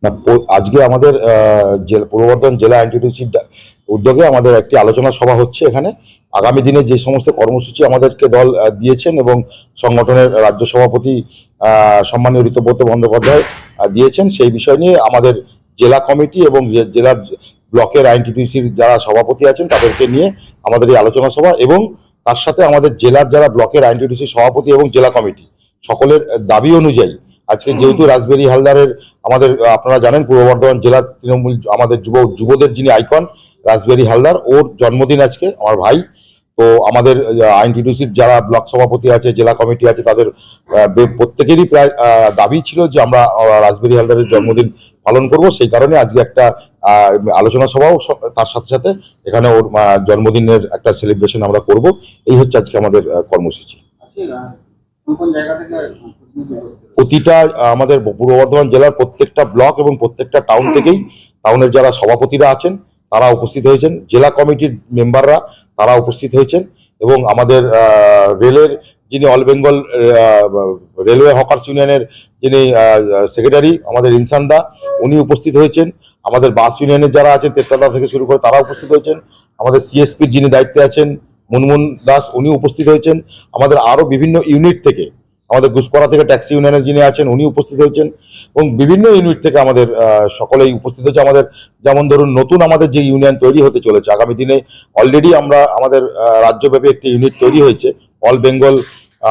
না, আজকে আমাদের পূর্ব বর্ধমান জেলা এনটিটিউসির উদ্যোগে আমাদের একটি আলোচনা সভা হচ্ছে এখানে। আগামী দিনে যে সমস্ত কর্মসূচি আমাদেরকে দল দিয়েছেন এবং সংগঠনের রাজ্য সভাপতি সম্মানীয় ঋতব্রত বন্দ্যোপাধ্যায় দিয়েছেন, সেই বিষয় নিয়ে আমাদের জেলা কমিটি এবং জেলার ব্লকের এনটিটিউসির যারা সভাপতি আছেন তাদেরকে নিয়ে আমাদের এই আলোচনা সভা, এবং তার সাথে আমাদের জেলার যারা ব্লকের এনটিটিউসির সভাপতি এবং জেলা কমিটি সকলের দাবি অনুযায়ী আজকে যেহেতু রাসবেরি হালদারের আমাদের আপনারা জানেন পূর্ব বর্ধমান জেলার তৃণমূল আমাদের যুবদের যিনি আইকন রাসবেরি হালদার, ওর জন্মদিন আজকে, আমার ভাই। তো আমাদের আইনটিটিউসির যারা ব্লক সভাপতি আছে, জেলা কমিটি আছে, তাদের প্রত্যেকেরই প্রায় দাবি ছিল যে আমরা রাসবেরি হালদারের জন্মদিন পালন করব। সেই কারণে আজকে একটা আলোচনা সভাও তার সাথে সাথে এখানে ওর জন্মদিনের একটা সেলিব্রেশন আমরা করব। এই হচ্ছে আজকে আমাদের কর্মসূচি। প্রতিটা আমাদের পূর্ব বর্ধমান জেলার প্রত্যেকটা ব্লক এবং প্রত্যেকটা টাউন থেকেই টাউনের যারা সভাপতিরা আছেন তারা উপস্থিত হয়েছেন, জেলা কমিটির মেম্বাররা তারা উপস্থিত হয়েছেন, এবং আমাদের রেলের যিনি অল বেঙ্গল রেলওয়ে হকার্স ইউনিয়নের যিনি সেক্রেটারি আমাদের ইনসান দা, উনি উপস্থিত হয়েছেন। আমাদের বাস ইউনিয়নের যারা আছেন তেতলা থেকে শুরু করে তারা উপস্থিত হয়েছেন। আমাদের সিএসপির যিনি দায়িত্বে আছেন মুনমুন দাস, উনি উপস্থিত হয়েছেন। আমাদের আরও বিভিন্ন ইউনিট থেকে, আমাদের গুসকরা থেকে ট্যাক্সি ইউনিয়নের যিনি আছেন উনি উপস্থিত হয়েছেন, এবং বিভিন্ন ইউনিট থেকে আমাদের সকলেই উপস্থিত হয়েছে। আমাদের যেমন ধরুন নতুন আমাদের যে ইউনিয়ন তৈরি হতে চলেছে আগামী দিনে, অলরেডি আমরা আমাদের রাজ্যব্যাপী একটি ইউনিট তৈরি হয়েছে অল বেঙ্গল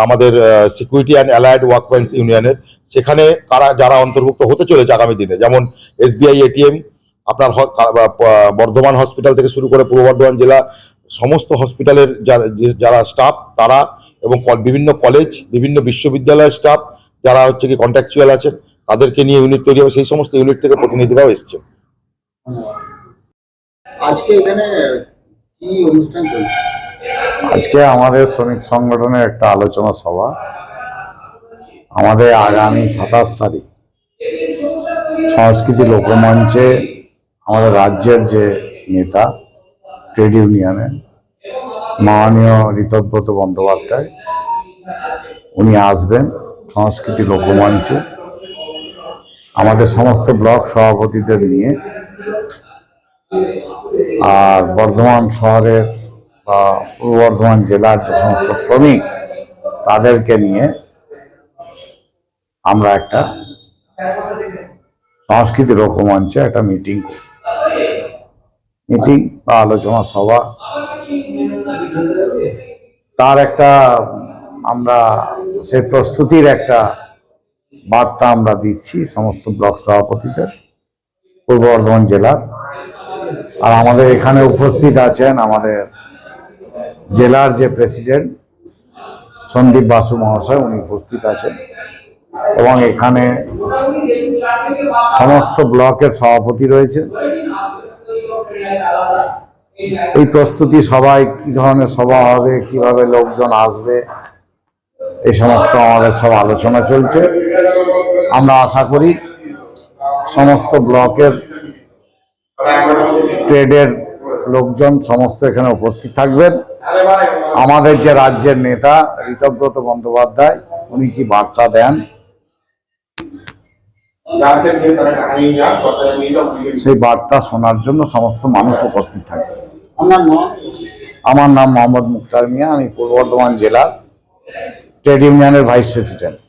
আমাদের সিকিউরিটি অ্যান্ড অ্যালায়েড ওয়ার্কম্যানস ইউনিয়নের। সেখানে যারা অন্তর্ভুক্ত হতে চলেছে আগামী দিনে, যেমন এসবিআই এটিএম, আপনার বর্ধমান হসপিটাল থেকে শুরু করে পূর্ব বর্ধমান জেলা সমস্ত হসপিটালের যারা স্টাফ তারা, এবং বিভিন্ন কলেজ বিভিন্ন বিশ্ববিদ্যালয়ের স্টাফ যারা হচ্ছে কি কন্ট্রাকচুয়াল আছেন তাদেরকে নিয়ে ইউনিট তৈরি হবে। সেই সমস্ত ইউনিট থেকে প্রতিনিধিরাও এসছে। আজকে এখানে কি অনুষ্ঠান চলছে? আজকে আমাদের শ্রমিক সংগঠনের একটা আলোচনা সভা। আমাদের আগামী 27 তারিখ সংস্কৃতি লোকমঞ্চে আমাদের রাজ্যের যে নেতা ট্রেড ইউনিয়নের মাননীয় ঋতব্রত বন্দ্যোপাধ্যায়, উনি আসবেন সংস্কৃতি লোকমঞ্চে আমাদের সমস্ত ব্লক সভাপতিদের নিয়ে, আর বর্ধমান শহরের বা পূর্ব বর্ধমান জেলার যে সমস্ত শ্রমিক তাদেরকে নিয়ে আমরা একটা সংস্কৃতি লোকমঞ্চে একটা মিটিং বা আলোচনা সভা, তার একটা আমরা সেই প্রস্তুতির একটা বার্তা আমরা দিচ্ছি সমস্ত ব্লক সভাপতিদের পূর্ব বর্ধমান জেলার। আর আমাদের এখানে উপস্থিত আছেন আমাদের জেলার যে প্রেসিডেন্ট সন্দীপ বাসু মহাশয়, উনি উপস্থিত আছেন, এবং এখানে সমস্ত ব্লকের সভাপতি রয়েছে। এই প্রস্তুতি সবাই কি ধরনের সভা হবে, কিভাবে লোকজন আসবে, এই সমস্ত আমাদের সব আলোচনা চলছে। আমরা আশা করি সমস্ত ব্লকের ট্রেডের লোকজন সমস্ত এখানে উপস্থিত থাকবেন। আমাদের যে রাজ্যের নেতা ঋতব্রত বন্দ্যোপাধ্যায়, উনি কি বার্তা দেন সেই বার্তা শোনার জন্য সমস্ত মানুষ উপস্থিত থাকবে। আমার নাম মোহাম্মদ মুক্তার মিয়া, আমি পূর্ব বর্ধমান জেলার ট্রেড ইউনিয়নের ভাইস প্রেসিডেন্ট।